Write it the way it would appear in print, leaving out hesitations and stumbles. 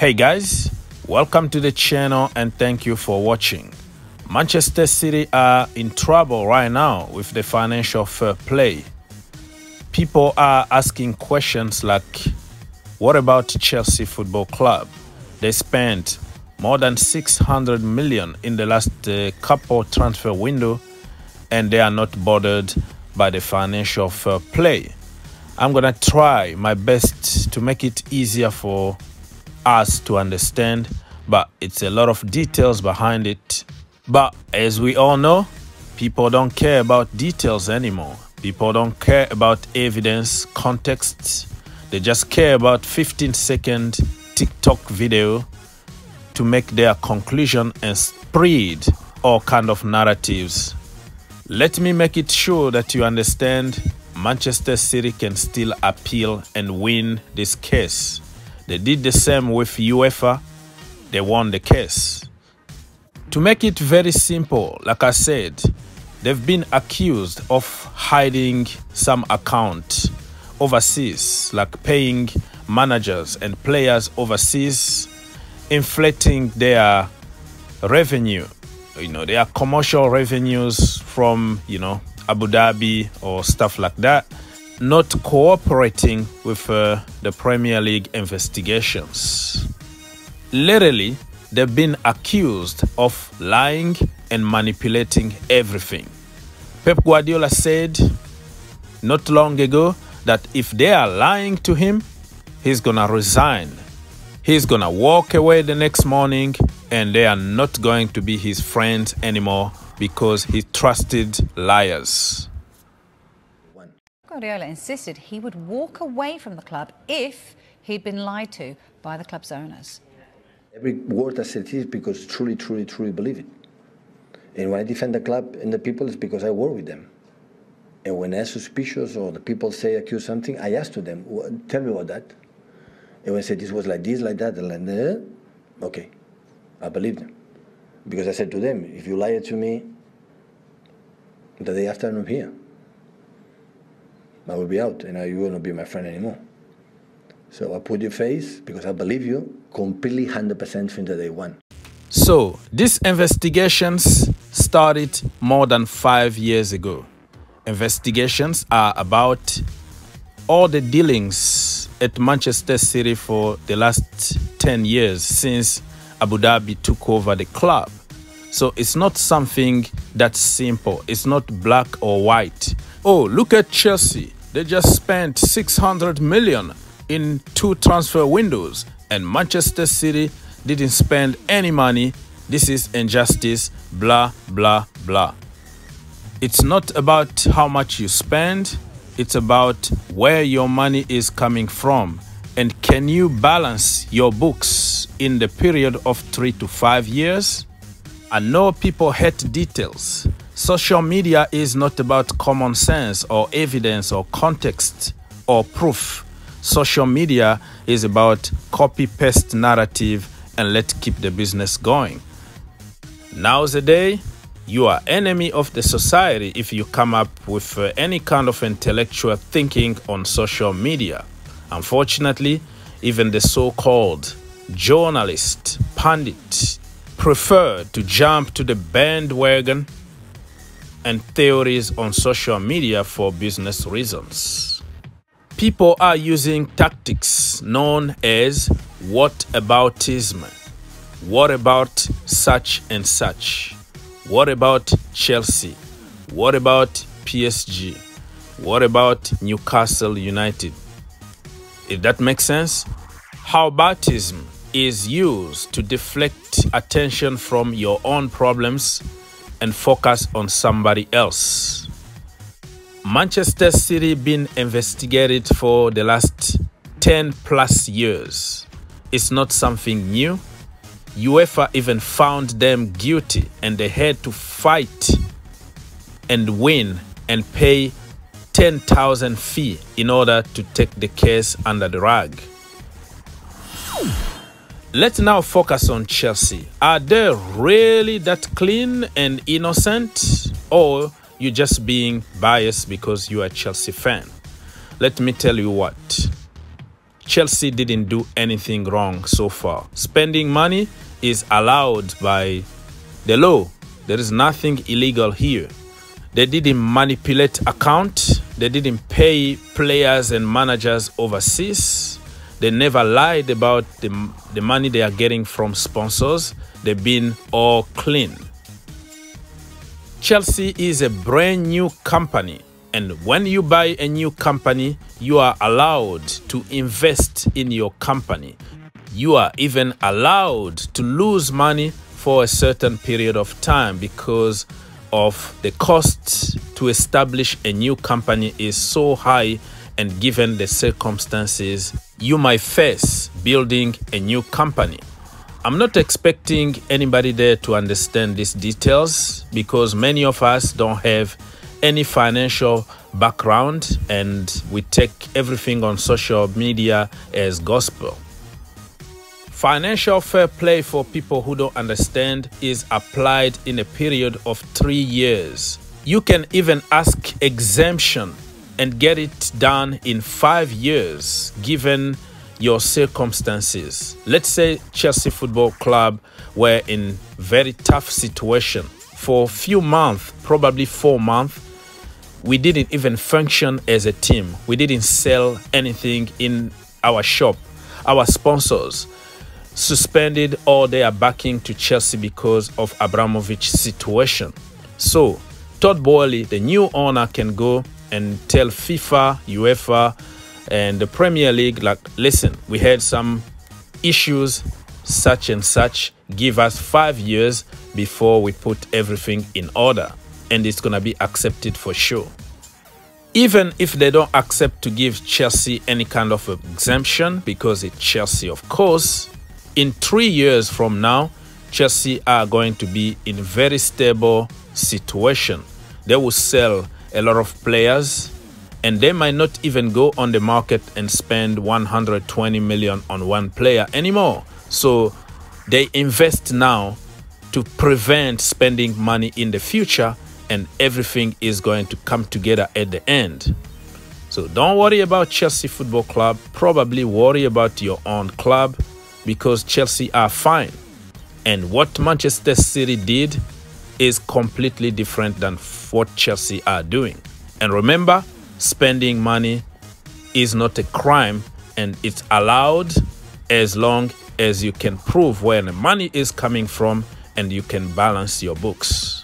Hey guys, welcome to the channel and thank you for watching. Manchester City are in trouble right now with the financial fair play. People are asking questions like, what about Chelsea Football Club? They spent more than 600 million in the last couple transfer window and they are not bothered by the financial fair play. I'm gonna try my best to make it easier for us to understand, but it's a lot of details behind it. But as we all know, people don't care about details anymore. People don't care about evidence, context. They just care about 15-second TikTok video to make their conclusion and spread all kind of narratives. Let me make it sure that you understand Manchester City can still appeal and win this case. They did the same with UEFA. They won the case. To make it very simple, like I said, they've been accused of hiding some account overseas, like paying managers and players overseas, inflating their revenue, their commercial revenues from, Abu Dhabi or stuff like that, not cooperating with the Premier League investigations. Literally, they've been accused of lying and manipulating everything. Pep Guardiola said not long ago that if they are lying to him, he's gonna resign. He's gonna walk away the next morning and they are not going to be his friends anymore because he trusted liars. Guardiola insisted he would walk away from the club if he'd been lied to by the club's owners. Every word I said is because truly believe it. And when I defend the club and the people, it's because I work with them. And when I'm suspicious or the people accuse something, I ask to them, tell me about that. And when I say this was like this, like that, and like that, okay, I believe them. Because I said to them, if you lie to me, the day after I'm here, I will be out and you will not be my friend anymore. So I put your face because I believe you completely 100% from the day one. So these investigations started more than 5 years ago. Investigations are about all the dealings at Manchester City for the last 10 years since Abu Dhabi took over the club. So it's not something that's simple. It's not black or white. Oh, look at Chelsea. They just spent 600 million in 2 transfer windows and Manchester City didn't spend any money. This is injustice, blah, blah, blah. It's not about how much you spend. It's about where your money is coming from. And can you balance your books in the period of 3 to 5 years? I know people hate details. Social media is not about common sense or evidence or context or proof. Social media is about copy-paste narrative and let's keep the business going. Now's the day, you are enemy of the society if you come up with any kind of intellectual thinking on social media. Unfortunately, even the so-called journalist, pundit, prefer to jump to the bandwagon and theories on social media for business reasons. People are using tactics known as whataboutism. What about such and such? What about Chelsea? What about PSG? What about Newcastle United? If that makes sense, whataboutism is used to deflect attention from your own problems and focus on somebody else. Manchester City been investigated for the last 10 plus years. It's not something new. UEFA even found them guilty and they had to fight and win and pay 10,000 fee in order to take the case under the rug. Let's now focus on Chelsea. Are they really that clean and innocent, or you just being biased because you are a Chelsea fan? Let me tell you what. Chelsea didn't do anything wrong so far. Spending money is allowed by the law. There is nothing illegal here. They didn't manipulate account. They didn't pay players and managers overseas. They never lied about the money they are getting from sponsors. They've been all clean. Chelsea is a brand new company. And when you buy a new company, you are allowed to invest in your company. You are even allowed to lose money for a certain period of time because of the cost to establish a new company is so high, and given the circumstances you might face building a new company. I'm not expecting anybody there to understand these details because many of us don't have any financial background and we take everything on social media as gospel. Financial fair play, for people who don't understand, is applied in a period of 3 years. You can even ask exemption and get it done in 5 years given your circumstances. Let's say Chelsea Football Club were in very tough situation for a few months, probably 4 months. We didn't even function as a team. We didn't sell anything in our shop. Our sponsors suspended all their backing to Chelsea because of Abramovich's situation. So Todd Boehly, the new owner, can go and tell FIFA, UEFA, and the Premier League, like, listen, we had some issues such and such. Give us 5 years before we put everything in order, and it's going to be accepted for sure. Even if they don't accept to give Chelsea any kind of exemption, because it's Chelsea, of course, in 3 years from now, Chelsea are going to be in a very stable situation. They will sell a lot of players, and they might not even go on the market and spend 120 million on one player anymore. So they invest now to prevent spending money in the future, and everything is going to come together at the end. So don't worry about Chelsea Football Club. Probably worry about your own club, because Chelsea are fine. And what Manchester City did is completely different than what Chelsea are doing. And remember, spending money is not a crime, and it's allowed as long as you can prove where the money is coming from and you can balance your books.